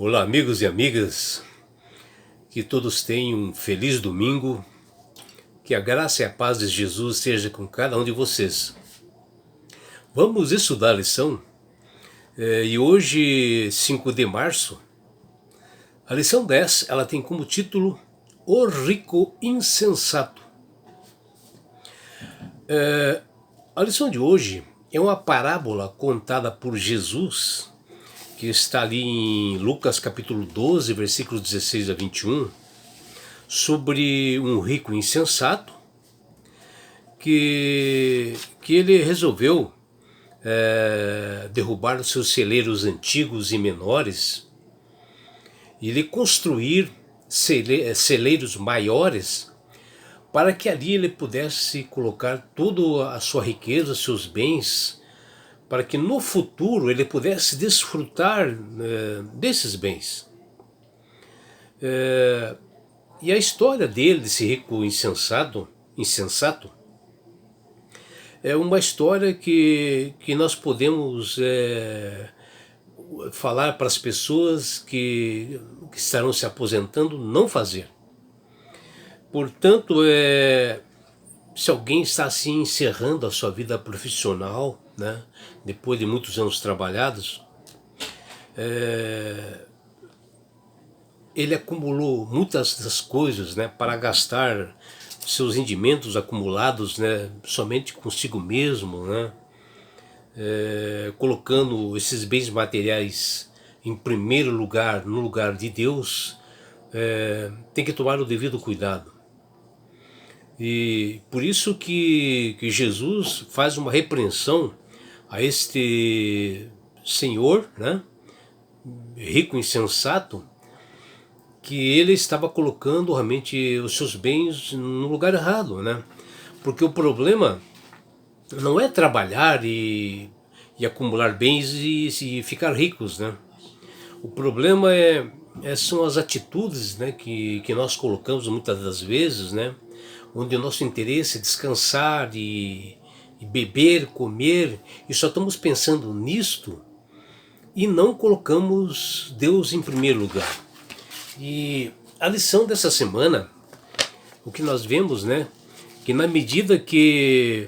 Olá, amigos e amigas, que todos tenham um feliz domingo, que a graça e a paz de Jesus seja com cada um de vocês. Vamos estudar a lição, e hoje, 5 de março, a lição 10, ela tem como título O Rico Insensato. A lição de hoje é uma parábola contada por Jesus, que está ali em Lucas capítulo 12, versículos 16 a 21, sobre um rico insensato que ele resolveu derrubar os seus celeiros antigos e menores e ele construir celeiros maiores para que ali ele pudesse colocar toda a sua riqueza, seus bens, para que no futuro ele pudesse desfrutar desses bens. E a história dele, desse rico insensato, é uma história que nós podemos falar para as pessoas que estarão se aposentando não fazer. Portanto, se alguém está assim encerrando a sua vida profissional, né, depois de muitos anos trabalhados, ele acumulou muitas das coisas, né, para gastar seus rendimentos acumulados, né, somente consigo mesmo, né, colocando esses bens materiais em primeiro lugar, no lugar de Deus, tem que tomar o devido cuidado. E por isso que Jesus faz uma repreensão a este senhor, né, rico insensato, que ele estava colocando realmente os seus bens no lugar errado, né? Porque o problema não é trabalhar e acumular bens e ficar ricos, né? O problema são as atitudes, né, que nós colocamos muitas das vezes, né? Onde o nosso interesse é descansar e beber, comer, e só estamos pensando nisto e não colocamos Deus em primeiro lugar. E a lição dessa semana, o que nós vemos, né, que na medida que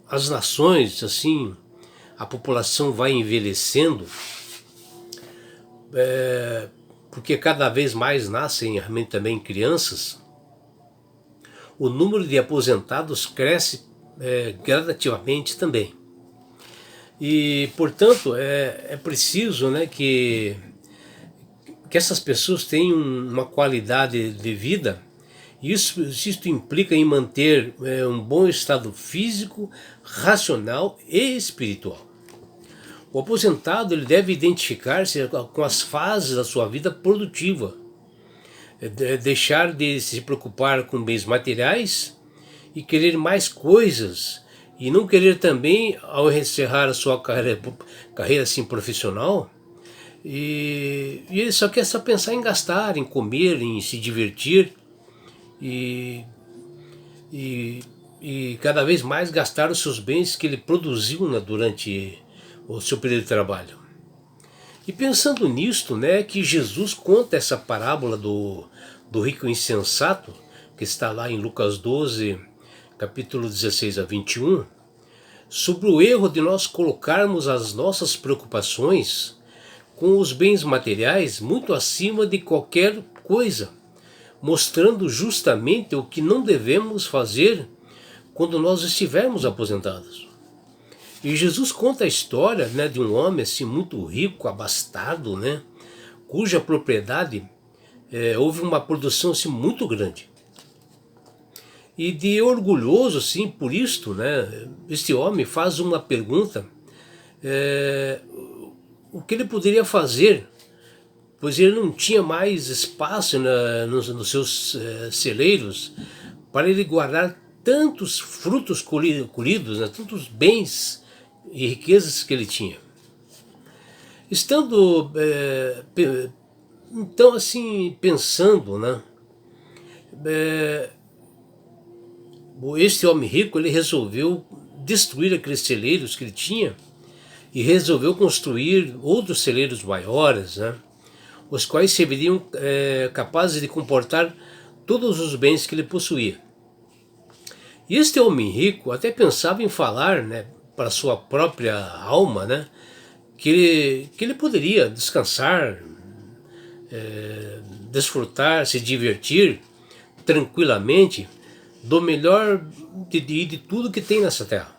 as nações, assim, a população vai envelhecendo, porque cada vez mais nascem realmente também crianças, o número de aposentados cresce gradativamente também. E, portanto, é preciso, né, que essas pessoas tenham uma qualidade de vida. Isso implica em manter um bom estado físico, racional e espiritual. O aposentado ele deve identificar-se com as fases da sua vida produtiva, deixar de se preocupar com bens materiais e querer mais coisas, e não querer também, ao encerrar a sua carreira assim, profissional, e ele só quer pensar em gastar, em comer, em se divertir e cada vez mais gastar os seus bens que ele produziu, né, durante o seu período de trabalho. E pensando nisto, né, que Jesus conta essa parábola do rico insensato, que está lá em Lucas 12, capítulo 16 a 21, sobre o erro de nós colocarmos as nossas preocupações com os bens materiais muito acima de qualquer coisa, mostrando justamente o que não devemos fazer quando nós estivermos aposentados. E Jesus conta a história, né, de um homem assim, muito rico, abastado, né, cuja propriedade houve uma produção assim, muito grande. E de orgulhoso assim, por isto, né, este homem faz uma pergunta, o que ele poderia fazer, pois ele não tinha mais espaço nos seus celeiros para ele guardar tantos frutos colhidos, né, tantos bens e riquezas que ele tinha. Estando então assim pensando, né, este homem rico ele resolveu destruir aqueles celeiros que ele tinha e resolveu construir outros celeiros maiores, né, os quais serviriam capazes de comportar todos os bens que ele possuía. E este homem rico até pensava em falar, né, para sua própria alma, né, que ele poderia descansar, desfrutar, se divertir tranquilamente do melhor de tudo que tem nessa terra.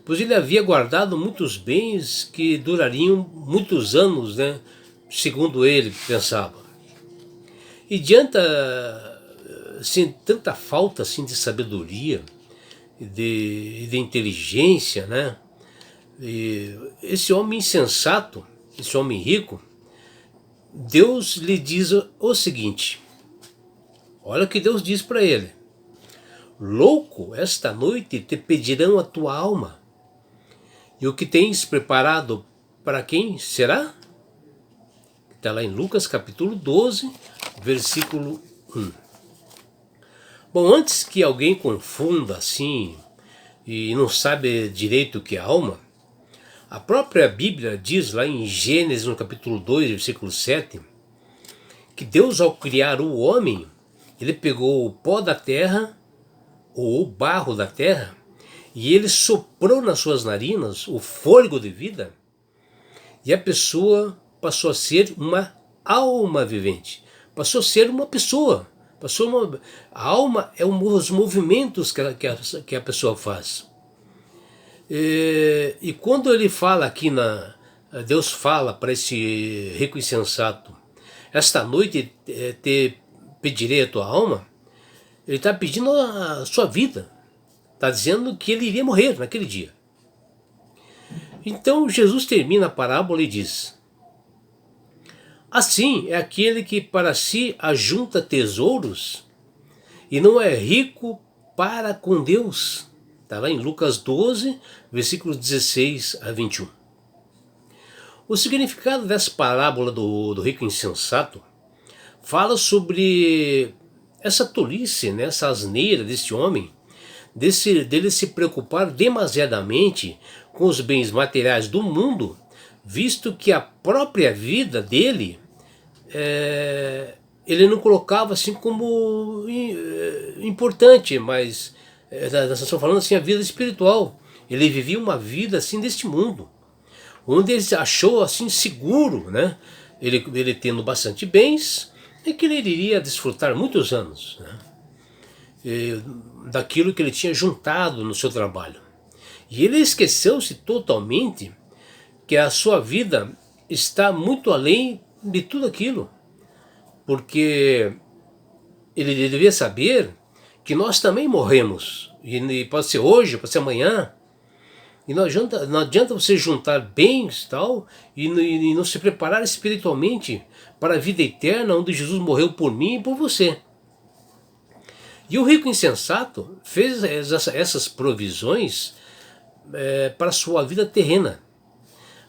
Pois ele havia guardado muitos bens que durariam muitos anos, né, segundo ele pensava. E diante assim, tanta falta assim, de sabedoria e de inteligência, né, e esse homem insensato, esse homem rico, Deus lhe diz o seguinte, olha o que Deus diz para ele: louco, esta noite te pedirão a tua alma, e o que tens preparado para quem será? Está lá em Lucas capítulo 12, versículo 1. Bom, antes que alguém confunda assim e não sabe direito o que é alma, a própria Bíblia diz lá em Gênesis no capítulo 2, versículo 7, que Deus, ao criar o homem, ele pegou o pó da terra, ou o barro da terra, e ele soprou nas suas narinas o fôlego de vida, e a pessoa passou a ser uma alma vivente, passou a ser uma pessoa, a alma é os movimentos que a pessoa faz. E quando ele fala aqui, Deus fala para esse rico insensato, esta noite te pedirei a tua alma, ele está pedindo a sua vida, está dizendo que ele iria morrer naquele dia. Então Jesus termina a parábola e diz: assim é aquele que para si ajunta tesouros e não é rico para com Deus. Está lá em Lucas 12, versículos 16 a 21. O significado dessa parábola do rico insensato fala sobre essa tolice, né, essa asneira deste homem, dele se preocupar demasiadamente com os bens materiais do mundo, visto que a própria vida dele, ele não colocava assim como importante, mas nós estamos falando assim, a vida espiritual. Ele vivia uma vida assim deste mundo, onde ele achou assim seguro, né? Ele tendo bastante bens, e que ele iria desfrutar muitos anos, né, daquilo que ele tinha juntado no seu trabalho. E ele esqueceu-se totalmente que a sua vida está muito além de tudo aquilo, porque ele devia saber que nós também morremos, e pode ser hoje, pode ser amanhã, e não adianta você juntar bens tal, e não se preparar espiritualmente para a vida eterna, onde Jesus morreu por mim e por você. E o rico insensato fez essas provisões para a sua vida terrena.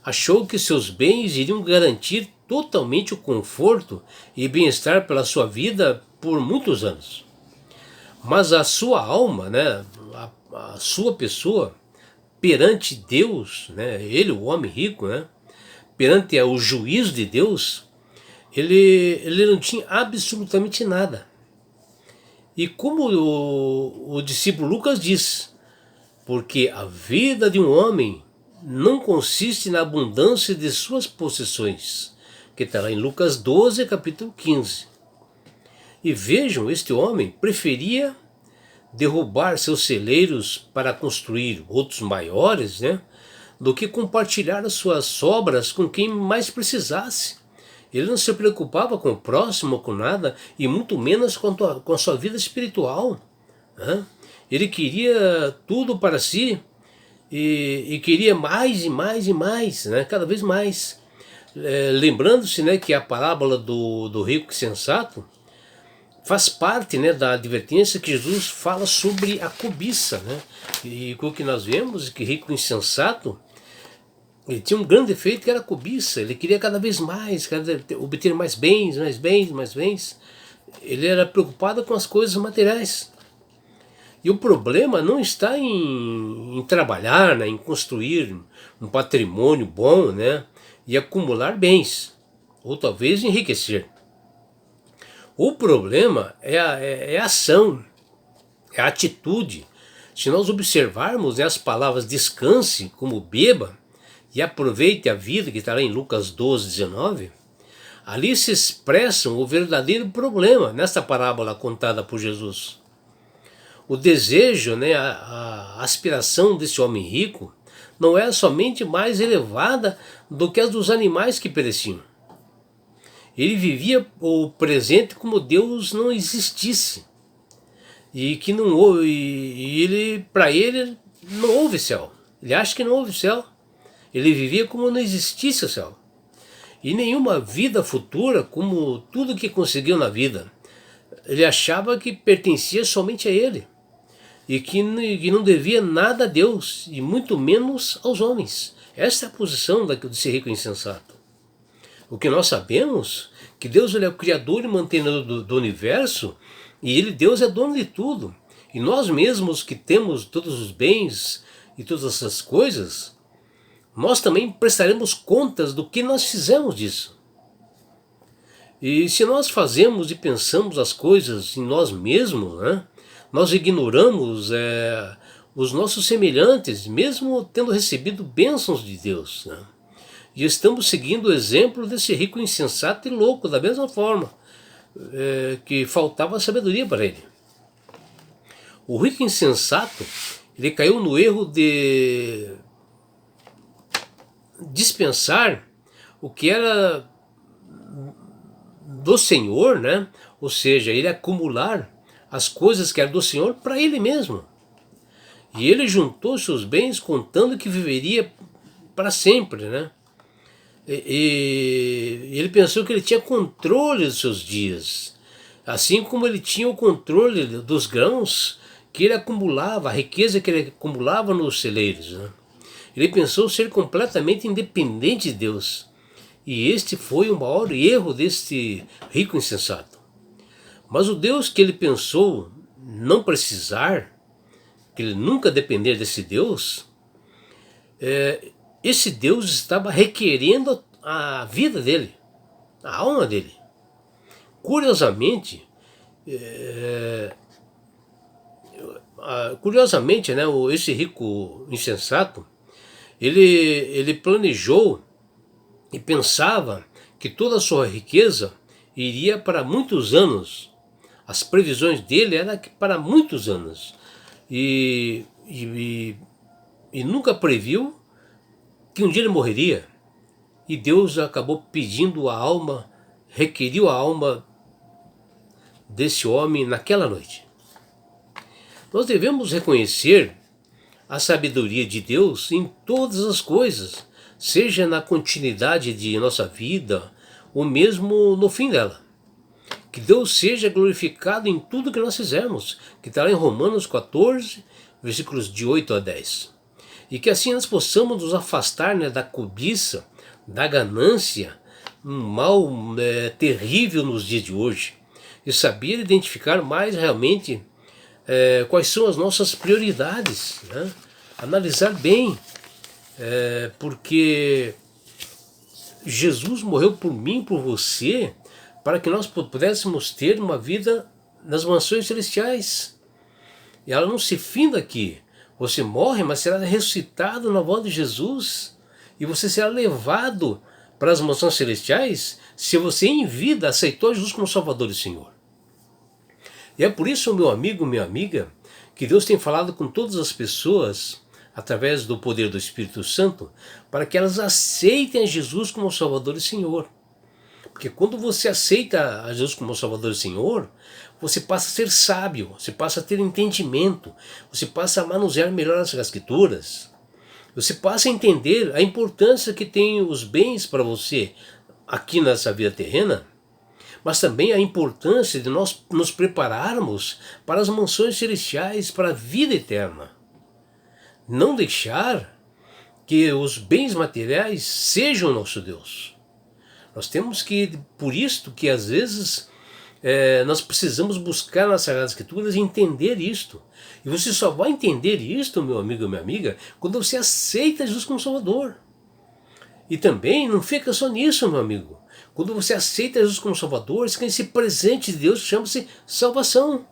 Achou que seus bens iriam garantir totalmente o conforto e bem-estar pela sua vida por muitos anos. Mas a sua alma, né, a sua pessoa, perante Deus, né, ele, o homem rico, né, perante o juízo de Deus, ele não tinha absolutamente nada. E como o discípulo Lucas diz, porque a vida de um homem não consiste na abundância de suas possessões, que está lá em Lucas 12, capítulo 15. E vejam, este homem preferia derrubar seus celeiros para construir outros maiores, né, do que compartilhar as suas sobras com quem mais precisasse. Ele não se preocupava com o próximo, com nada, e muito menos com a sua vida espiritual, né? Ele queria tudo para si, e queria mais e mais e mais, né? Cada vez mais. Lembrando-se, né, que a parábola do rico insensato faz parte, né, da advertência que Jesus fala sobre a cobiça, né? E o que nós vemos é que rico insensato, ele tinha um grande defeito que era a cobiça. Ele queria cada vez mais, obter mais bens, mais bens, mais bens. Ele era preocupado com as coisas materiais. E o problema não está em trabalhar, né, em construir um patrimônio bom, né, e acumular bens. ou talvez enriquecer. O problema é a ação, é a atitude. Se nós observarmos, né, as palavras descanse como beba e aproveite a vida, que está lá em Lucas 12, 19, ali se expressam o verdadeiro problema nesta parábola contada por Jesus. O desejo, né, a aspiração desse homem rico não é somente mais elevada do que as dos animais que pereciam. Ele vivia o presente como Deus não existisse. E que não houve, para ele não houve céu. Ele acha que não houve céu. Ele vivia como não existisse o céu. E nenhuma vida futura, como tudo que conseguiu na vida. Ele achava que pertencia somente a ele. E que não devia nada a Deus, e muito menos aos homens. Essa é a posição desse rico insensato. O que nós sabemos, que Deus ele é o criador e mantenedor do universo, e Deus é dono de tudo. E nós mesmos que temos todos os bens e todas essas coisas, nós também prestaremos contas do que nós fizemos disso. E se nós fazemos e pensamos as coisas em nós mesmos, né, nós ignoramos os nossos semelhantes, mesmo tendo recebido bênçãos de Deus, né? E estamos seguindo o exemplo desse rico insensato e louco, da mesma forma que faltava sabedoria para ele. O rico insensato, ele caiu no erro de dispensar o que era do Senhor, né? Ou seja, ele acumular as coisas que eram do Senhor para ele mesmo. E ele juntou seus bens contando que viveria para sempre, né? E ele pensou que ele tinha controle dos seus dias, assim como ele tinha o controle dos grãos que ele acumulava, a riqueza que ele acumulava nos celeiros, né? Ele pensou ser completamente independente de Deus. E este foi o maior erro deste rico insensato. Mas o Deus que ele pensou não precisar, que ele nunca depender desse Deus, esse Deus estava requerendo a vida dele, a alma dele. Curiosamente, né, esse rico insensato, ele planejou e pensava que toda a sua riqueza iria para muitos anos. As previsões dele eram para muitos anos. E nunca previu que um dia ele morreria. E Deus acabou pedindo a alma, requeriu a alma desse homem naquela noite. Nós devemos reconhecer a sabedoria de Deus em todas as coisas, seja na continuidade de nossa vida, ou mesmo no fim dela. Que Deus seja glorificado em tudo que nós fizermos, que está lá em Romanos 14, versículos de 8 a 10. E que assim nós possamos nos afastar, né, da cobiça, da ganância, um mal terrível nos dias de hoje, e saber identificar mais realmente quais são as nossas prioridades, né? Analisar bem, porque Jesus morreu por mim, por você, para que nós pudéssemos ter uma vida nas mansões celestiais. E ela não se finda aqui. Você morre, mas será ressuscitado na volta de Jesus. E você será levado para as mansões celestiais se você em vida aceitou Jesus como Salvador e Senhor. E é por isso, meu amigo, minha amiga, que Deus tem falado com todas as pessoas através do poder do Espírito Santo, para que elas aceitem a Jesus como Salvador e Senhor. Porque quando você aceita a Jesus como Salvador e Senhor, você passa a ser sábio, você passa a ter entendimento, você passa a manusear melhor as Escrituras, você passa a entender a importância que tem os bens para você aqui nessa vida terrena, mas também a importância de nós nos prepararmos para as mansões celestiais, para a vida eterna. Não deixar que os bens materiais sejam o nosso Deus. Nós temos que, por isto que às vezes nós precisamos buscar nas Sagradas Escrituras e entender isto. E você só vai entender isto, meu amigo e minha amiga, quando você aceita Jesus como Salvador. E também não fica só nisso, meu amigo. Quando você aceita Jesus como Salvador, você ganha esse presente de Deus que chama-se salvação.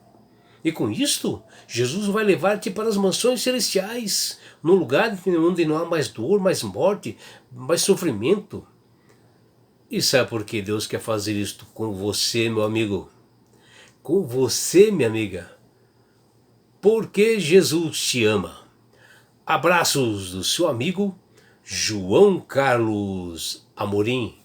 E com isto, Jesus vai levar-te para as mansões celestiais, num lugar onde não há mais dor, mais morte, mais sofrimento. E sabe por que Deus quer fazer isto com você, meu amigo? Com você, minha amiga? Porque Jesus te ama. Abraços do seu amigo João Carlos Amorim.